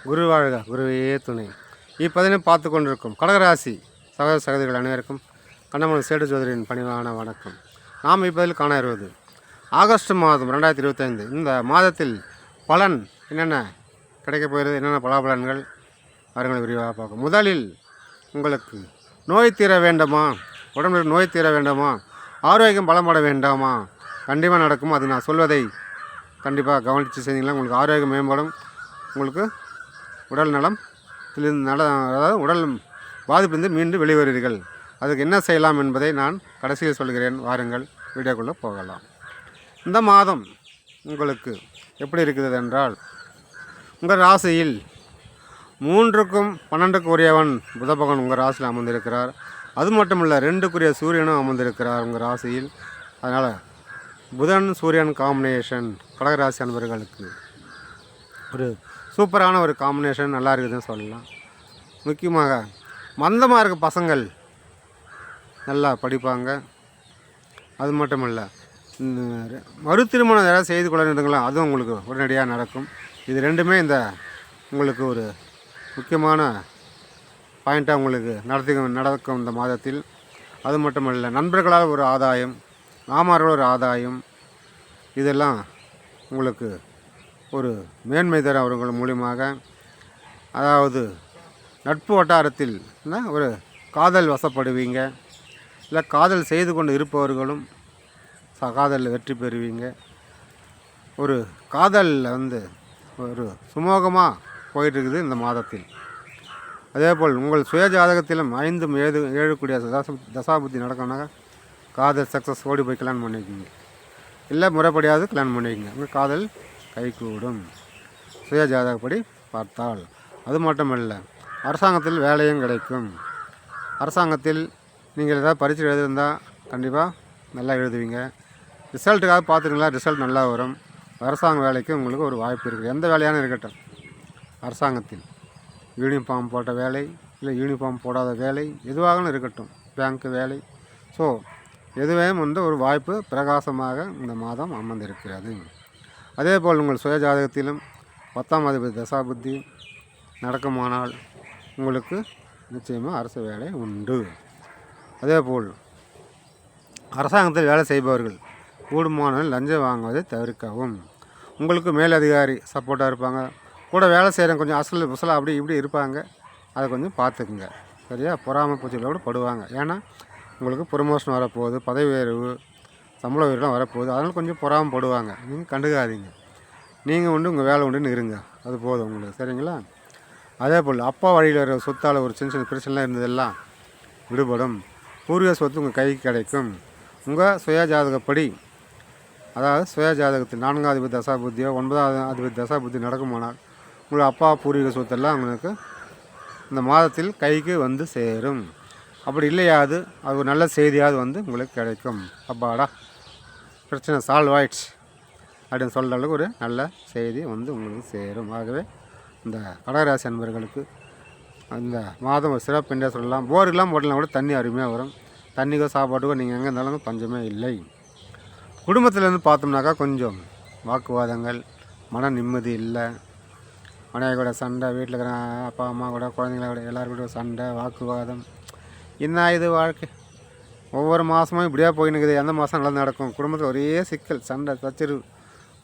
குரு வாழ்க குருவே துணை. இப்பதினை பார்த்து கொண்டிருக்கும் கடகராசி சகோதர சகோதரிகள் அனைவருக்கும் கண்ணமன் சேடு ஜோதிரின் பணிவான வணக்கம். நாம் இப்பதில் காண இருவது ஆகஸ்ட் மாதம் 2025. இந்த மாதத்தில் பலன் என்னென்ன கிடைக்கப் போகிறது, என்னென்ன பலாபலன்கள் அவர்களை விரிவாக பார்க்கும். முதலில் உங்களுக்கு நோய் தீர வேண்டாமா, உடம்புல நோய் தீர வேண்டாமா, ஆரோக்கியம் பலப்பட வேண்டாமா, கண்டிப்பாக நடக்கும். அது நான் சொல்வதை கண்டிப்பாக கவனித்து செஞ்சீங்களா உங்களுக்கு ஆரோக்கியம் மேம்படும். உங்களுக்கு உடல் நலம் அதாவது உடல் பாதிப்பிலிருந்து மீண்டும் வெளிவருவீர்கள். அதுக்கு என்ன செய்யலாம் என்பதை நான் கடைசியில் சொல்கிறேன். வாருங்கள் வீடியோக்குள்ளே போகலாம். இந்த மாதம் உங்களுக்கு எப்படி இருக்குது என்றால், உங்கள் ராசியில் 3க்கும் 12க்கும் உரியவன் புத பகவான் உங்கள் ராசியில் அமர்ந்திருக்கிறார். அது மட்டும் இல்லை, 2க்குரிய சூரியனும் அமர்ந்திருக்கிறார் உங்கள் ராசியில். அதனால் புதன் சூரியன் காம்பினேஷன் கடகராசி அன்பர்களுக்கு ஒரு சூப்பரான ஒரு காம்பினேஷன், நல்லா இருக்குதுன்னு சொல்லலாம். முக்கியமாக மந்தமாக இருக்க பசங்கள் நல்லா படிப்பாங்க. அது மட்டும் இல்லை, மறு திருமணம் ஏதாவது செய்து கொள்ளுங்களா, அதுவும் உங்களுக்கு உடனடியாக நடக்கும். இது ரெண்டுமே இந்த உங்களுக்கு ஒரு முக்கியமான பாயிண்ட்டாக உங்களுக்கு நடக்கும் இந்த மாதத்தில். அது மட்டும் இல்லை, நண்பர்களால் ஒரு ஆதாயம், மாமார்கள் ஒரு ஆதாயம், இதெல்லாம் உங்களுக்கு ஒரு மேன்மை தர அவர்கள் மூலியமாக. அதாவது நட்பு வட்டாரத்தில் ஒரு காதல் வசப்படுவீங்க, இல்லை காதல் செய்து கொண்டு இருப்பவர்களும் காதலில் வெற்றி பெறுவீங்க. ஒரு காதலில் ஒரு சுமூகமாக போயிட்டுருக்குது இந்த மாதத்தில். அதேபோல் உங்கள் சுய ஜாதகத்திலும் 5, 7 கூடிய தசாபுத்தி நடக்கணுனாக்கா காதல் சக்ஸஸ், ஓடி போய் கல்யாணம் பண்ணிக்கிங்க, இல்லை முறைப்படியாவது கல்யாணம் பண்ணிக்கிங்க, உங்கள் காதல் கைகூடும் சுய ஜாதகப்படி பார்த்தால். அது மட்டுமல்ல, அரசாங்கத்தில் வேலையும் கிடைக்கும். அரசாங்கத்தில் நீங்கள் ஏதாவது பரீட்சை எழுதியிருந்தால் கண்டிப்பாக நல்லா எழுதுவீங்க. ரிசல்ட்டுக்காக பார்த்துருங்களா, ரிசல்ட் நல்லா வரும். அரசாங்க வேலைக்கு உங்களுக்கு ஒரு வாய்ப்பு இருக்குது. எந்த வேலையான இருக்கட்டும், அரசாங்கத்தில் யூனிஃபார்ம் போட்ட வேலை, இல்லை யூனிஃபார்ம் போடாத வேலை, எதுவாகவும் இருக்கட்டும், பேங்க்கு வேலை. ஸோ எதுவே ஒரு வாய்ப்பு பிரகாசமாக இந்த மாதம் அமர்ந்திருக்கிறது. அதேபோல் உங்கள் சுய ஜாதகத்திலும் 10ஆம் அதிபதி தசாபுத்தி நடக்குமானால் உங்களுக்கு நிச்சயமாக அரசு வேலை உண்டு. அதேபோல் அரசாங்கத்தில் வேலை செய்பவர்கள் கூடுமானவர்கள் லஞ்சம் வாங்குவதை தவிர்க்கவும். உங்களுக்கு மேலதிகாரி சப்போர்ட்டாக இருப்பாங்க, கூட வேலை செய்கிறவங்க கொஞ்சம் அசல் புசலாக அப்படி இப்படி இருப்பாங்க, அதை கொஞ்சம் பார்த்துக்குங்க. சரியா? பொறாமை பூச்சியில் கூட படுவாங்க. ஏன்னா உங்களுக்கு ப்ரொமோஷன் வரப்போகுது, பதவி உயர்வு, சம்பள உயர்வுலாம் வரப்போகுது. அதனால் கொஞ்சம் பொறாமல் படுவாங்க. நீங்கள் கண்டுக்காதீங்க. நீங்கள் உண்டு, உங்கள் வேலை உண்டுன்னு இருங்க, அது போதும் உங்களுக்கு. சரிங்களா? அதே போல் அப்பா வழியில் வர சொத்தால் ஒரு சின்ன சின்ன பிரச்சனைலாம் இருந்ததெல்லாம் விடுபடும். பூர்வீக சொத்து உங்கள் கைக்கு கிடைக்கும். உங்கள் சுய ஜாதகப்படி, அதாவது சுய ஜாதகத்தில் 4ஆம் அதிபதி தசாபுத்தியோ 9ஆம் அதிபதி தசாபுத்தி நடக்குமானால் உங்கள் அப்பா பூர்வீக சொத்தெல்லாம் உங்களுக்கு இந்த மாதத்தில் கைக்கு வந்து சேரும். அப்படி இல்லையாது அது ஒரு நல்ல செய்தியாவது உங்களுக்கு கிடைக்கும். அப்பாடா, பிரச்சனை சால்வ் ஆயிடுச்சு அப்படின்னு சொல்கிற அளவுக்கு ஒரு நல்ல செய்தி உங்களுக்கு சேரும். ஆகவே இந்த கடகராசி அன்பர்களுக்கு அந்த மாதம் ஒரு சிறப்பு என்றே சொல்லலாம். போரெல்லாம் போட்டலாம் கூட தண்ணி அருமையாக வரும். தண்ணிக்கோ சாப்பாட்டுக்கோ நீங்கள் எங்கே இருந்தாலும் பஞ்சமே இல்லை. குடும்பத்திலேருந்து பார்த்தோம்னாக்கா கொஞ்சம் வாக்குவாதங்கள், மன நிம்மதி இல்லை, மனைவி கூட சண்டை, வீட்டில் இருக்கிற அப்பா அம்மா கூட குழந்தைங்கள கூட எல்லாருக்கூட சண்டை, வாக்குவாதம். என்ன இது வாழ்க்கை? ஒவ்வொரு மாதமும் இப்படியே போயின்னுக்குது. எந்த மாதம் நல்லா நடக்கும்? குடும்பத்தில் ஒரே சிக்கல், சண்டை, சச்சரவு,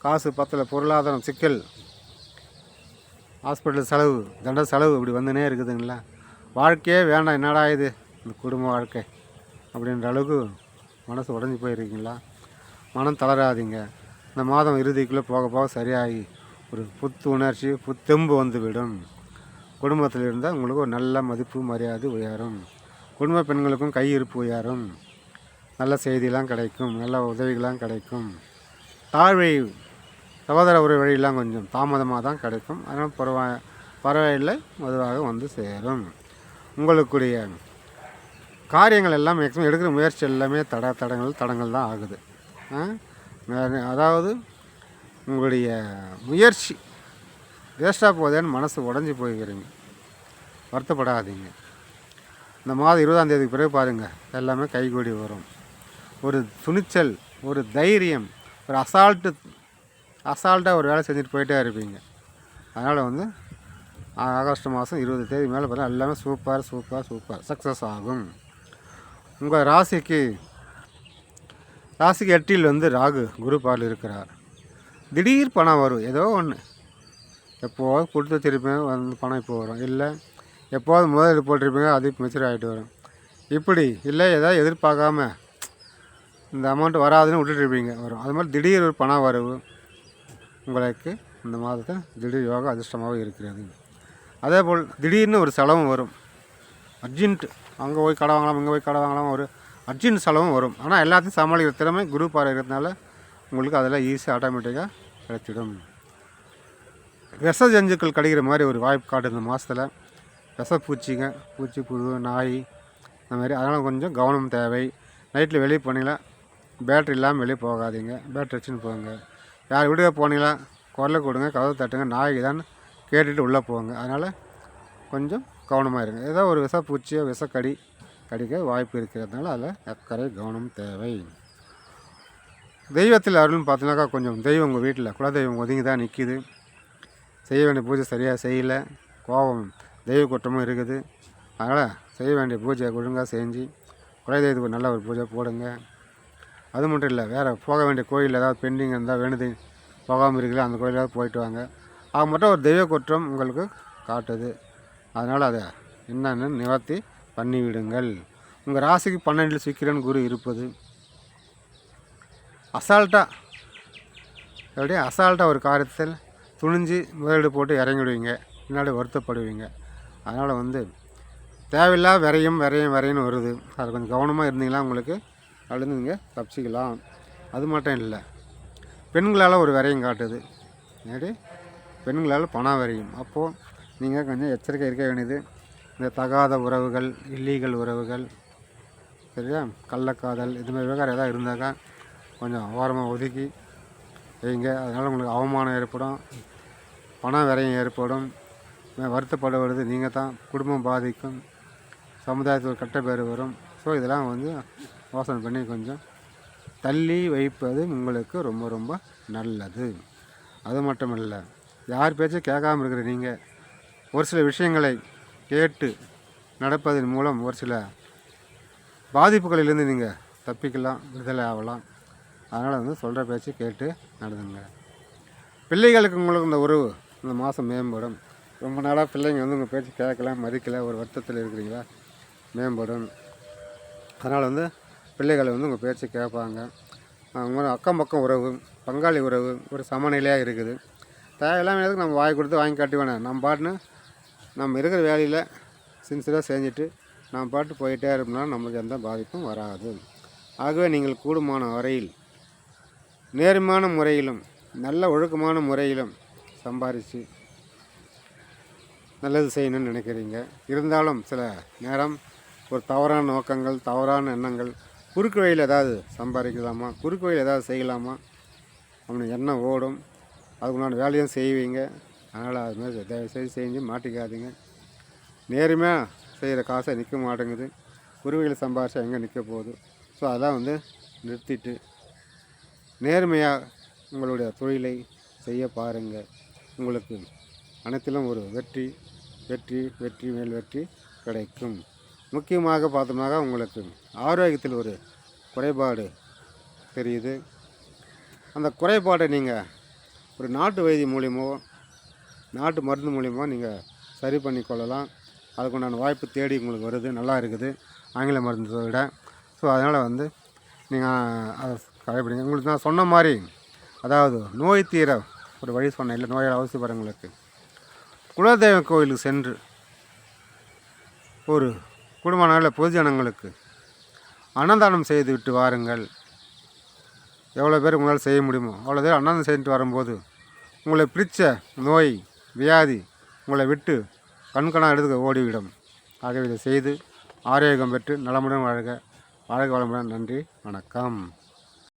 காசு பத்தில், பொருளாதாரம் சிக்கல், ஹாஸ்பிட்டல் செலவு, தண்ட செலவு, இப்படி வந்துனே இருக்குதுங்களா? வாழ்க்கையே வேண்டாம், என்னடா இது இந்த குடும்ப வாழ்க்கை அப்படின்ற அளவுக்கு மனசு உடஞ்சி போயிருக்கீங்களா? மனம் தளராதிங்க. இந்த மாதம் இறுதிக்குள்ளே போக போக சரியாகி ஒரு புத்து உணர்ச்சி, புத்தெம்பு வந்துவிடும். குடும்பத்தில் இருந்தால் உங்களுக்கு ஒரு நல்ல மதிப்பு மரியாதை உயரும். குடும்ப பெண்களுக்கும் கையிருப்பு உயரும். நல்ல செய்தியெல்லாம் கிடைக்கும், நல்ல உதவிகள்லாம் கிடைக்கும். தாழ்வழி சகோதர உறவு வழியெல்லாம் கொஞ்சம் தாமதமாக தான் கிடைக்கும். அதனால் பரவாயில்லை, மதுவாக சேரும். உங்களுக்குடைய காரியங்கள் எல்லாம் மேக்ஸிமம் எடுக்கிற முயற்சி எல்லாமே தடங்கள் தான் ஆகுது. அதாவது உங்களுடைய முயற்சி வேஸ்ட்டாக போதேன்னு மனசு உடஞ்சி போய்க்கிறீங்க. வருத்தப்படாதீங்க. இந்த மாதம் 20ஆம் தேதிக்கு பிறகு பாருங்கள், எல்லாமே கைகூடி வரும். ஒரு துணிச்சல், ஒரு தைரியம், ஒரு அசால்ட்டாக ஒரு வேலை செஞ்சுட்டு போயிட்டே இருப்பீங்க. அதனால் ஆகஸ்ட் மாதம் 20 தேதி மேலே பார்த்தா எல்லாமே சூப்பர் சக்ஸஸ் ஆகும். உங்கள் ராசிக்கு 8ல் வந்து ராகு குரு பார்வையில் இருக்கிறார். திடீர் பணம் வரும், ஏதோ ஒன்று எப்போது கொடுத்து வச்சுருப்பேன் வந்து பணம் இப்போ வரும், இல்லை எப்போது முதலீடு போட்டிருப்பீங்க அது இப்போ மெச்சூர் ஆகிட்டு வரும். இப்படி இல்லை ஏதாவது எதிர்பார்க்காம இந்த அமௌண்ட் வராதுன்னு விட்டுட்டுருப்பீங்க, வரும். அது மாதிரி திடீர் ஒரு பண வரவு உங்களுக்கு இந்த மாதத்தை திடீர் யோகா அதிர்ஷ்டமாகவும் இருக்கிறது. அதே போல் திடீர்னு ஒரு செலவும் வரும், அர்ஜென்ட்டு. அங்கே போய் கடை வாங்கலாம், இங்கே போய் கடை வாங்கலாம், ஒரு அர்ஜென்ட் செலவும் வரும். ஆனால் எல்லாத்தையும் சமாளிக்கிற திறமை குரு பார்வை இருக்கிறதுனால உங்களுக்கு அதெல்லாம் ஈஸியாக ஆட்டோமேட்டிக்காக கிடைச்சிடும். விஷ ஜந்துக்கள் கிடைக்கிற மாதிரி ஒரு வாய்ப்பு காட்டு இந்த மாதத்தில். விஷப்பூச்சிங்க, பூச்சி புழு, நாய் இந்த மாதிரி, அதனால் கொஞ்சம் கவனம் தேவை. நைட்டில் வெளியே போனீங்களா பேட்ரி இல்லாமல் வெளியே போகாதீங்க, பேட்ரி வச்சுன்னு போங்க. யார் வீட்டுக்கு போனீங்களா குரலை கொடுங்க, கதவை தட்டுங்க, நாய் தான் கேட்டுட்டு உள்ளே போங்க. அதனால் கொஞ்சம் கவனமாக இருங்க. ஏதோ ஒரு விஷப்பூச்சியோ விஷக்கடி கடிக்க வாய்ப்பு இருக்கிறதுனால அதில் அக்கறை கவனம் தேவை. தெய்வத்தில் அருள்னு பார்த்தீங்கன்னாக்கா கொஞ்சம் தெய்வம் உங்கள் வீட்டில் குலதெய்வம் ஒதுங்கி தான் நிற்கிது. செய்ய வேண்டிய பூஜை சரியாக செய்யலை, கோபம் தெய்வ குற்றமும் இருக்குது. அதனால் செய்ய வேண்டிய பூஜையை ஒழுங்காக செஞ்சு குலதெய்வத்துக்கு நல்ல ஒரு பூஜை போடுங்க. அது மட்டும் இல்லை, வேறு போக வேண்டிய கோயில் ஏதாவது பெண்டிங் இருந்தால் வேணுது போகாமல் இருக்குல்ல, அந்த கோயிலாவது போயிட்டு வாங்க. அது மட்டும் ஒரு தெய்வ குற்றம் உங்களுக்கு காட்டுது, அதனால் அதை என்னென்னு நிவர்த்தி பண்ணிவிடுங்கள். உங்கள் ராசிக்கு 12 சுக்கிரன் குரு இருப்பது அசால்ட்டாக ஒரு காரியத்தில் துணிஞ்சு முதலீடு போட்டு இறங்கிடுவீங்க, பின்னாடி வருத்தப்படுவீங்க. அதனால் வந்து தேவையில்லா விரையும் வருது. அது கொஞ்சம் கவனமாக இருந்தீங்களா உங்களுக்கு அதுலேருந்து நீங்கள் தப்பிச்சிக்கலாம். அது மட்டும் இல்லை, பெண்களால் ஒரு விரையும் காட்டுது, பெண்களால் பணம் விரையும். அப்போது நீங்கள் கொஞ்சம் எச்சரிக்கை இருக்க வேண்டியது. இந்த தகாத உறவுகள், இல்லீகல் உறவுகள், சரியா, கள்ளக்காதல், இதுமாதிரி விவகாரம் எதாவது இருந்தாக்கா கொஞ்சம் ஓரமாக ஒதுக்கி வைங்க. அதனால் உங்களுக்கு அவமானம் ஏற்படும், பணம் விரையும் ஏற்படும், வருத்தப்படுவது நீங்கள் தான், குடும்பம் பாதிக்கும், சமுதாயத்தில் ஒரு கெட்ட பேர் வரும். ஸோ இதெல்லாம் வந்து யோசனை பண்ணி கொஞ்சம் தள்ளி வைப்பது உங்களுக்கு ரொம்ப ரொம்ப நல்லது. அது மட்டும் இல்லை, யார் பேச்சும் கேட்காமல் இருக்கிற நீங்கள் ஒரு சில விஷயங்களை கேட்டு நடப்பதன் மூலம் ஒரு சில பாதிப்புகளிலிருந்து நீங்கள் தப்பிக்கலாம், விடுதலை ஆகலாம். அதனால் வந்து சொல்கிற பேச்சு கேட்டு நடந்துங்க. பிள்ளைகளுக்கு உங்களுக்கு இந்த உறவு இந்த மாதம் மேம்படும். ரொம்ப நாளாக பிள்ளைங்க வந்து உங்கள் பேச்சு கேட்கல, மதிக்கலை, ஒரு வருத்தத்தில் இருக்கிறீங்களா, மேம்படும். அதனால் வந்து பிள்ளைகளை வந்து உங்கள் பேச்சு கேட்பாங்க. உங்கள் அக்கம் பக்கம் உறவு, பங்காளி உறவு ஒரு சமநிலையாக இருக்குது. தேவையில்லாமல் எதுக்கு நம்ம வாய் கொடுத்து வாங்கி காட்டி வேணாம். நம்ம பாட்டுன்னு நம்ம இருக்கிற வேலையில் சின்சியராக செஞ்சுட்டு நம்ம பாட்டு போயிட்டே இருப்போம்னா நம்மளுக்கு எந்த பாதிப்பும் வராது. ஆகவே நீங்கள் கூடுமான வரையில் நேர்மையான முறையிலும் நல்ல ஒழுக்கமான முறையிலும் சம்பாதிச்சு நல்லது செய்யணும்னு நினைக்கிறீங்க. இருந்தாலும் சில நேரம் ஒரு தவறான நோக்கங்கள், தவறான எண்ணங்கள், குறுக்கு வழியில் ஏதாவது சம்பாதிக்கலாமா, குறுக்கு வழியில் ஏதாவது செய்யலாமா அப்படின்னு எண்ணம் ஓடும். அதுக்குண்டான வேலையும் செய்வீங்க. அதனால் அதுமாதிரி தயவுசெய்து செஞ்சு மாட்டிக்காதீங்க. நேர்மையாக செய்கிற காசை நிற்க மாட்டேங்குது, குருவிகளை சம்பாரிச்சா எங்கே நிற்க போகுது. ஸோ அதெல்லாம் வந்து நிறுத்திட்டு நேர்மையாக உங்களுடைய தொழிலை செய்ய பாருங்கள். உங்களுக்கு அனைத்திலும் ஒரு வெற்றி மேல் வெற்றி கிடைக்கும். முக்கியமாக பார்த்தோம்னாக்கா உங்களுக்கு ஆரோக்கியத்தில் ஒரு குறைபாடு தெரியுது. அந்த குறைபாட்டை நீங்கள் ஒரு நாட்டு வைத்தியம் மூலியமோ நாட்டு மருந்து மூலியமோ நீங்கள் சரி பண்ணி கொள்ளலாம். அதுக்குண்டான வாய்ப்பு தேடி உங்களுக்கு வருது, நல்லா இருக்குது ஆங்கில மருந்துவை விட. ஸோ அதனால் வந்து நீங்கள் அதை கடைப்பிடிங்க. உங்களுக்கு நான் சொன்ன மாதிரி, அதாவது நோய் தீர ஒரு வழி சொன்னேன் இல்லை, நோயால் அவசியப்படுறவங்களுக்கு குலதெய்வ கோயிலுக்கு சென்று ஒரு குடும்ப நாளில் பொதுஜனங்களுக்கு அன்னதானம் செய்து விட்டு வாருங்கள். எவ்வளோ பேர் உங்களால் செய்ய முடியுமோ அவ்வளோ பேர் அன்னதானம் செய்துட்டு வரும்போது உங்களை பிடிச்ச நோய் வியாதி உங்களை விட்டு கண்கணாக எடுத்து ஓடிவிடும். ஆகவே இதை செய்து ஆரோக்கியம் பெற்று நலமுடன் வாழ்க வளமுடன். நன்றி, வணக்கம்.